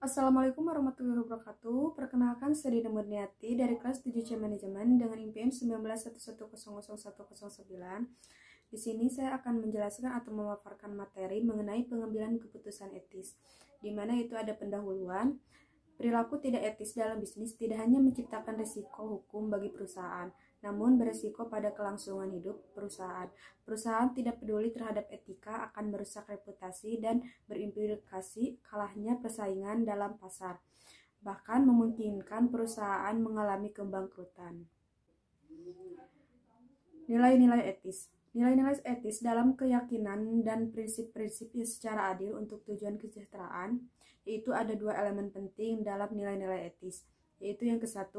Assalamualaikum warahmatullahi wabarakatuh. Perkenalkan, saya Dina Murniati dari kelas 7C Manajemen dengan IMPN 1911100109. Di sini saya akan menjelaskan atau memaparkan materi mengenai pengambilan keputusan etis, di mana itu ada pendahuluan. Perilaku tidak etis dalam bisnis tidak hanya menciptakan risiko hukum bagi perusahaan, namun berisiko pada kelangsungan hidup perusahaan. Perusahaan tidak peduli terhadap etika akan merusak reputasi dan berimplikasi kalahnya persaingan dalam pasar, bahkan memungkinkan perusahaan mengalami kebangkrutan. Nilai-nilai etis. Nilai-nilai etis dalam keyakinan dan prinsip-prinsip secara adil untuk tujuan kesejahteraan, yaitu ada dua elemen penting dalam nilai-nilai etis, yaitu yang ke-1,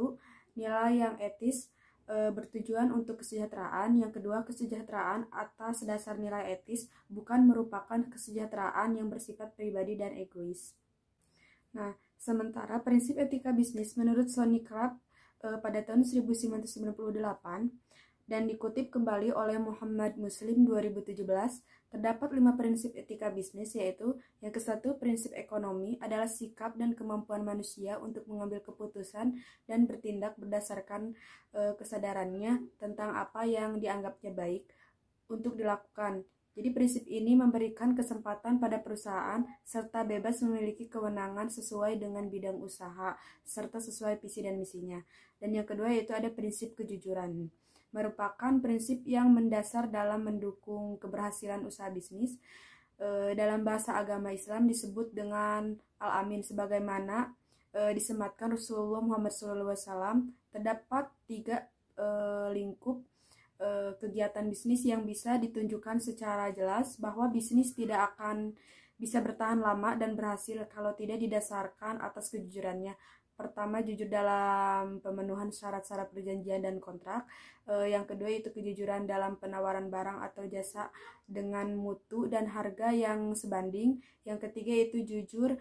nilai yang etis bertujuan untuk kesejahteraan, yang kedua, kesejahteraan atas dasar nilai etis bukan merupakan kesejahteraan yang bersifat pribadi dan egois. Nah, sementara prinsip etika bisnis menurut Sonny Crabb pada tahun 1998 dan dikutip kembali oleh Muhammad Muslim 2017, terdapat 5 prinsip etika bisnis, yaitu yang ke-1, prinsip ekonomi adalah sikap dan kemampuan manusia untuk mengambil keputusan dan bertindak berdasarkan kesadarannya tentang apa yang dianggapnya baik untuk dilakukan. Jadi prinsip ini memberikan kesempatan pada perusahaan serta bebas memiliki kewenangan sesuai dengan bidang usaha serta sesuai visi dan misinya. Dan yang kedua yaitu ada prinsip kejujuran, merupakan prinsip yang mendasar dalam mendukung keberhasilan usaha bisnis. Dalam bahasa agama Islam disebut dengan Al-Amin, sebagaimana disematkan Rasulullah Muhammad SAW. Terdapat 3 lingkup kegiatan bisnis yang bisa ditunjukkan secara jelas bahwa bisnis tidak akan bisa bertahan lama dan berhasil kalau tidak didasarkan atas kejujurannya. Pertama, jujur dalam pemenuhan syarat-syarat perjanjian dan kontrak. Yang kedua itu kejujuran dalam penawaran barang atau jasa dengan mutu dan harga yang sebanding. Yang ketiga itu jujur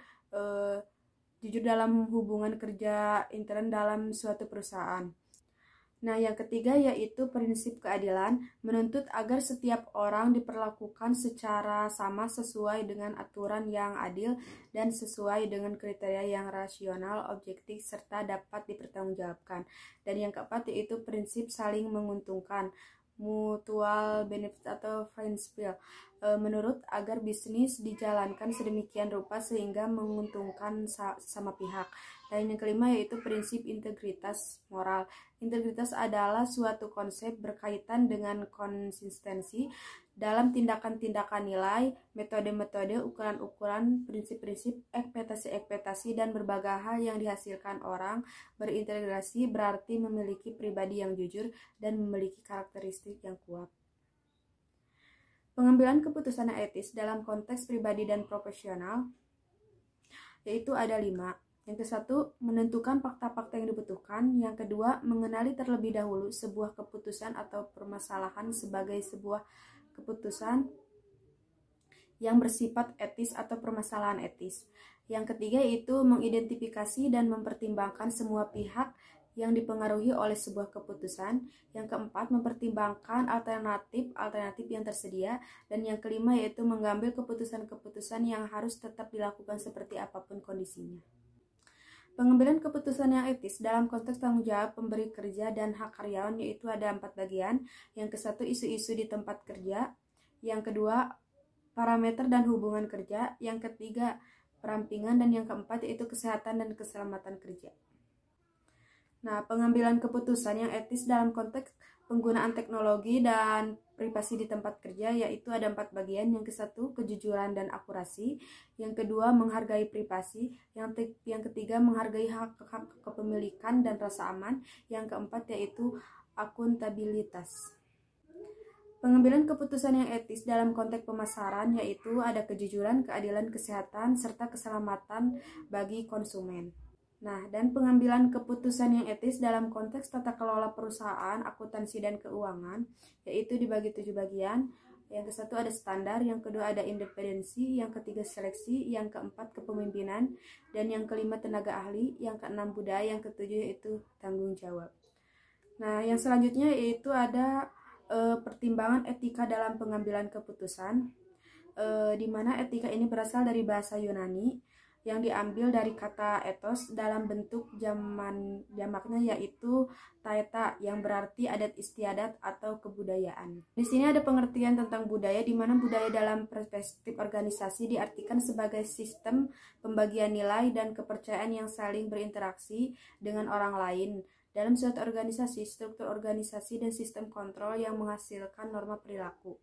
dalam hubungan kerja intern dalam suatu perusahaan. Nah, yang ketiga yaitu prinsip keadilan, menuntut agar setiap orang diperlakukan secara sama sesuai dengan aturan yang adil dan sesuai dengan kriteria yang rasional, objektif, serta dapat dipertanggungjawabkan. Dan yang keempat yaitu prinsip saling menguntungkan, mutual benefit atau friendship, menurut agar bisnis dijalankan sedemikian rupa sehingga menguntungkan sama pihak. Dan yang kelima yaitu prinsip integritas moral. Integritas adalah suatu konsep berkaitan dengan konsistensi dalam tindakan-tindakan nilai, metode-metode, ukuran-ukuran, prinsip-prinsip, ekspektasi-ekspektasi, dan berbagai hal yang dihasilkan orang. Berintegrasi berarti memiliki pribadi yang jujur dan memiliki karakteristik yang kuat. Pengambilan keputusan etis dalam konteks pribadi dan profesional yaitu ada 5. Yang ke-1, menentukan fakta-fakta yang dibutuhkan. Yang kedua, mengenali terlebih dahulu sebuah keputusan atau permasalahan sebagai sebuah keputusan yang bersifat etis atau permasalahan etis. Yang ketiga itu mengidentifikasi dan mempertimbangkan semua pihak yang dipengaruhi oleh sebuah keputusan. Yang keempat, mempertimbangkan alternatif yang tersedia. Dan yang kelima yaitu mengambil keputusan-keputusan yang harus tetap dilakukan seperti apapun kondisinya. Pengambilan keputusan yang etis dalam konteks tanggung jawab pemberi kerja dan hak karyawan yaitu ada 4 bagian. Yang ke-1, isu-isu di tempat kerja. Yang kedua, parameter dan hubungan kerja. Yang ketiga, perampingan. Dan yang keempat yaitu kesehatan dan keselamatan kerja. Nah, pengambilan keputusan yang etis dalam konteks penggunaan teknologi dan privasi di tempat kerja yaitu ada 4 bagian. Yang ke-1, kejujuran dan akurasi. Yang kedua, menghargai privasi. Yang ketiga, menghargai hak kepemilikan dan rasa aman. Yang keempat yaitu akuntabilitas. Pengambilan keputusan yang etis dalam konteks pemasaran yaitu ada kejujuran, keadilan, kesehatan, serta keselamatan bagi konsumen. Nah, dan pengambilan keputusan yang etis dalam konteks tata kelola perusahaan, akuntansi, dan keuangan, yaitu dibagi 7 bagian. Yang ke-1 ada standar, yang kedua ada independensi, yang ketiga seleksi, yang keempat kepemimpinan, dan yang kelima tenaga ahli, yang keenam budaya, yang ketujuh yaitu tanggung jawab. Nah, yang selanjutnya yaitu ada pertimbangan etika dalam pengambilan keputusan. di mana etika ini berasal dari bahasa Yunani yang diambil dari kata ethos dalam bentuk jamaknya yaitu taeta yang berarti adat istiadat atau kebudayaan. Di sini ada pengertian tentang budaya di mana budaya dalam perspektif organisasi diartikan sebagai sistem pembagian nilai dan kepercayaan yang saling berinteraksi dengan orang lain. Dalam suatu organisasi, struktur organisasi dan sistem kontrol yang menghasilkan norma perilaku.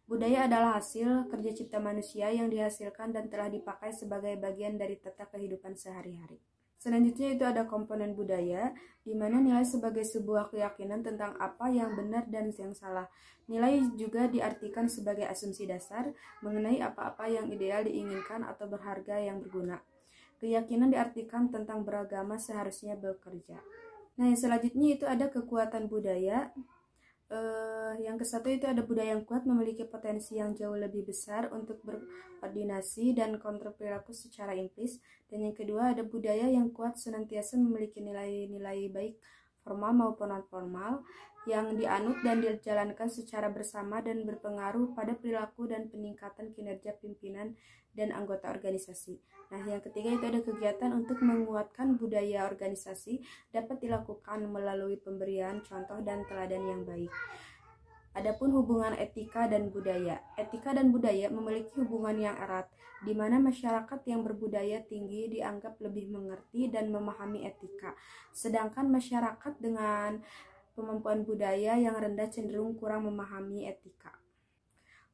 Budaya adalah hasil kerja cipta manusia yang dihasilkan dan telah dipakai sebagai bagian dari tata kehidupan sehari-hari. Selanjutnya itu ada komponen budaya, di mana nilai sebagai sebuah keyakinan tentang apa yang benar dan yang salah. Nilai juga diartikan sebagai asumsi dasar mengenai apa-apa yang ideal diinginkan atau berharga yang berguna. Keyakinan diartikan tentang beragama seharusnya bekerja. Nah, yang selanjutnya itu ada kekuatan budaya. Yang kesatu itu ada budaya yang kuat memiliki potensi yang jauh lebih besar untuk berkoordinasi dan kontrol perilaku secara implisit. Dan yang kedua ada budaya yang kuat senantiasa memiliki nilai-nilai baik formal maupun non formal yang dianut dan dijalankan secara bersama dan berpengaruh pada perilaku dan peningkatan kinerja pimpinan dan anggota organisasi. Nah, yang ketiga itu ada kegiatan untuk menguatkan budaya organisasi dapat dilakukan melalui pemberian contoh dan teladan yang baik. Adapun hubungan etika dan budaya. Etika dan budaya memiliki hubungan yang erat, di mana masyarakat yang berbudaya tinggi dianggap lebih mengerti dan memahami etika, sedangkan masyarakat dengan kemampuan budaya yang rendah cenderung kurang memahami etika.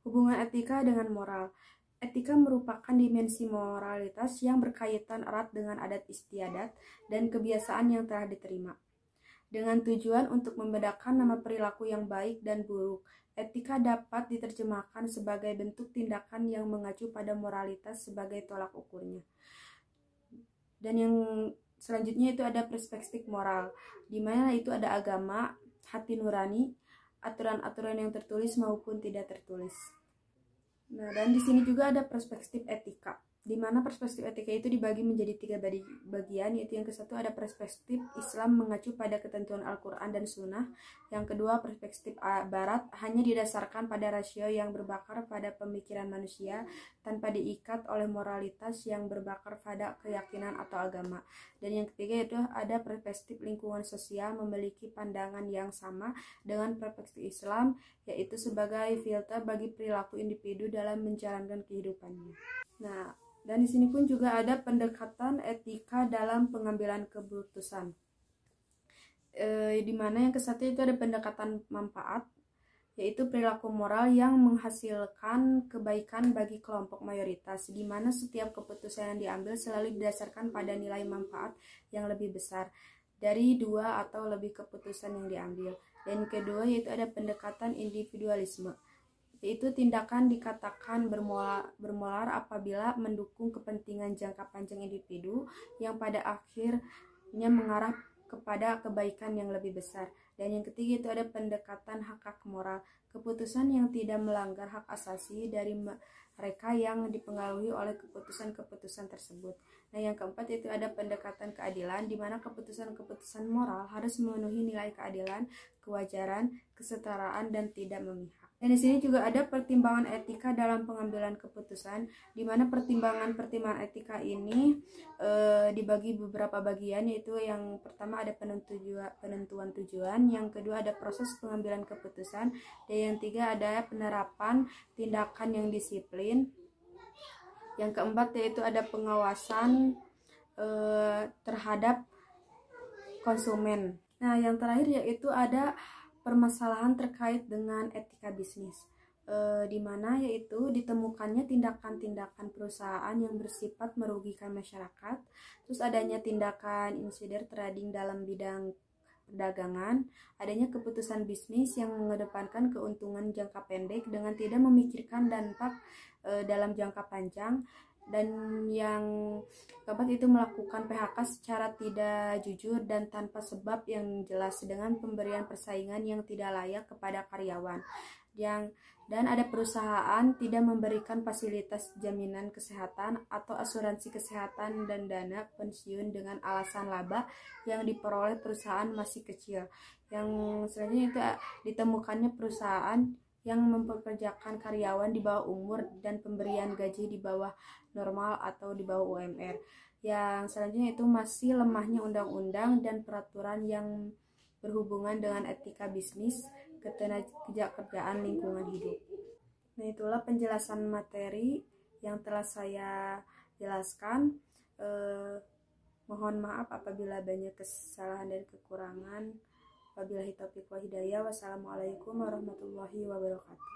Hubungan etika dengan moral. Etika merupakan dimensi moralitas yang berkaitan erat dengan adat istiadat dan kebiasaan yang telah diterima. Dengan tujuan untuk membedakan nama perilaku yang baik dan buruk, etika dapat diterjemahkan sebagai bentuk tindakan yang mengacu pada moralitas sebagai tolak ukurnya. Dan yang selanjutnya itu ada perspektif moral, di mana itu ada agama, hati nurani, aturan-aturan yang tertulis maupun tidak tertulis. Nah, dan di sini juga ada perspektif etika, di mana perspektif etika itu dibagi menjadi 3 bagian, yaitu yang kesatu ada perspektif Islam mengacu pada ketentuan Al-Quran dan Sunnah. Yang kedua, perspektif Barat hanya didasarkan pada rasio yang berbakar pada pemikiran manusia tanpa diikat oleh moralitas yang berbakar pada keyakinan atau agama. Dan yang ketiga itu ada perspektif lingkungan sosial memiliki pandangan yang sama dengan perspektif Islam, yaitu sebagai filter bagi perilaku individu dalam menjalankan kehidupannya. Nah, dan di sini pun juga ada pendekatan etika dalam pengambilan keputusan. Di mana yang kesatu itu ada pendekatan manfaat, yaitu perilaku moral yang menghasilkan kebaikan bagi kelompok mayoritas, di mana setiap keputusan yang diambil selalu didasarkan pada nilai manfaat yang lebih besar dari 2 atau lebih keputusan yang diambil. Dan kedua yaitu ada pendekatan individualisme, yaitu tindakan dikatakan bermoral apabila mendukung kepentingan jangka panjang individu yang pada akhirnya mengarah kepada kebaikan yang lebih besar. Dan yang ketiga itu ada pendekatan hak moral, keputusan yang tidak melanggar hak asasi dari mereka yang dipengaruhi oleh keputusan-keputusan tersebut. Nah, yang keempat itu ada pendekatan keadilan, di mana keputusan-keputusan moral harus memenuhi nilai keadilan, kewajaran, kesetaraan, dan tidak memihak. Dan di sini juga ada pertimbangan etika dalam pengambilan keputusan, di mana pertimbangan etika ini dibagi beberapa bagian, yaitu yang pertama ada penentuan tujuan, yang kedua ada proses pengambilan keputusan, dan yang tiga ada penerapan tindakan yang disiplin, yang keempat yaitu ada pengawasan terhadap konsumen. Nah, yang terakhir yaitu ada permasalahan terkait dengan etika bisnis, di mana yaitu ditemukannya tindakan-tindakan perusahaan yang bersifat merugikan masyarakat, terus adanya tindakan insider trading dalam bidang perdagangan, adanya keputusan bisnis yang mengedepankan keuntungan jangka pendek dengan tidak memikirkan dampak dalam jangka panjang, dan yang keempat itu melakukan PHK secara tidak jujur dan tanpa sebab yang jelas dengan pemberian persaingan yang tidak layak kepada karyawan. Dan ada perusahaan tidak memberikan fasilitas jaminan kesehatan atau asuransi kesehatan dan dana pensiun dengan alasan laba yang diperoleh perusahaan masih kecil. Yang selanjutnya itu ditemukannya perusahaan yang mempekerjakan karyawan di bawah umur dan pemberian gaji di bawah normal atau di bawah UMR. Yang selanjutnya itu masih lemahnya undang-undang dan peraturan yang berhubungan dengan etika bisnis, ketenagakerjaan, lingkungan hidup. Nah, itulah penjelasan materi yang telah saya jelaskan. Mohon maaf apabila banyak kesalahan dan kekurangan. Wabillahi taufiq wal hidayah. Wassalamualaikum warahmatullahi wabarakatuh.